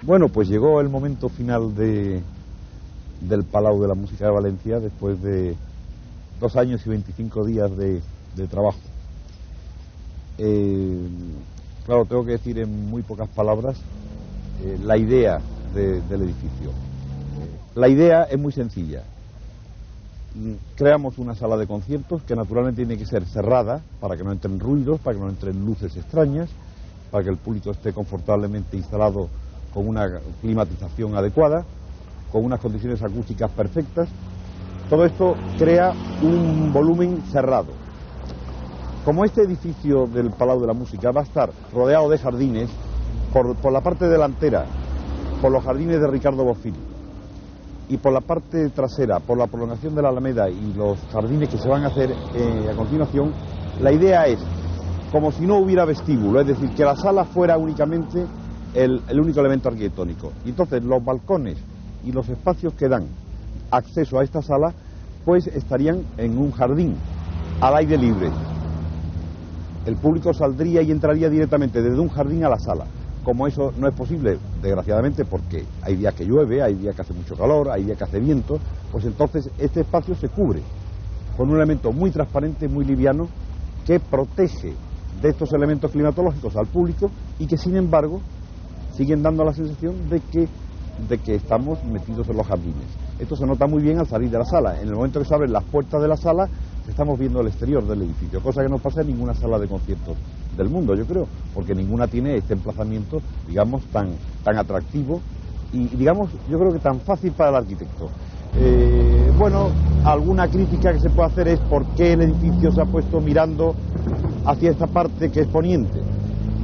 Bueno, pues llegó el momento final del Palau de la Música de Valencia después de 2 años y 25 días de trabajo. Claro, tengo que decir en muy pocas palabras la idea del edificio. La idea es muy sencilla. Creamos una sala de conciertos que naturalmente tiene que ser cerrada para que no entren ruidos, para que no entren luces extrañas, para que el público esté confortablemente instalado con una climatización adecuada, con unas condiciones acústicas perfectas. Todo esto crea un volumen cerrado. Como este edificio del Palau de la Música va a estar rodeado de jardines, por la parte delantera, por los jardines de Ricardo Bofill, y por la parte trasera, por la prolongación de la Alameda y los jardines que se van a hacer a continuación, la idea es como si no hubiera vestíbulo, es decir, que la sala fuera únicamente el único elemento arquitectónico. Y entonces los balcones y los espacios que dan acceso a esta sala pues estarían en un jardín al aire libre. El público saldría y entraría directamente desde un jardín a la sala. Como eso no es posible, desgraciadamente, porque hay días que llueve, hay días que hace mucho calor, hay días que hace viento, pues entonces este espacio se cubre con un elemento muy transparente, muy liviano, que protege de estos elementos climatológicos al público y que sin embargo siguen dando la sensación de que estamos metidos en los jardines. Esto se nota muy bien al salir de la sala. En el momento que se abren las puertas de la sala, estamos viendo el exterior del edificio, cosa que no pasa en ninguna sala de conciertos del mundo, yo creo, porque ninguna tiene este emplazamiento, digamos, tan atractivo y, digamos, yo creo que tan fácil para el arquitecto. Bueno, alguna crítica que se puede hacer es por qué el edificio se ha puesto mirando hacia esta parte que es poniente.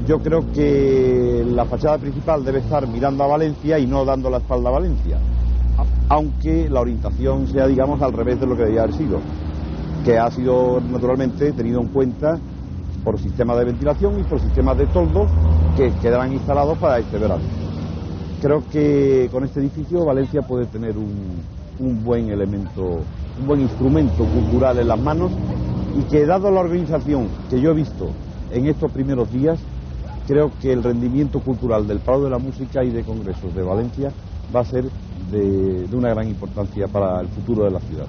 Yo creo que la fachada principal debe estar mirando a Valencia y no dando la espalda a Valencia, aunque la orientación sea, digamos, al revés de lo que debía haber sido, que ha sido naturalmente tenido en cuenta por sistemas de ventilación y por sistemas de toldos que quedarán instalados para este verano. Creo que con este edificio Valencia puede tener un buen elemento, un buen instrumento cultural en las manos, y que dado la organización que yo he visto en estos primeros días, creo que el rendimiento cultural del Palau de la Música y de Congresos de Valencia va a ser de una gran importancia para el futuro de la ciudad.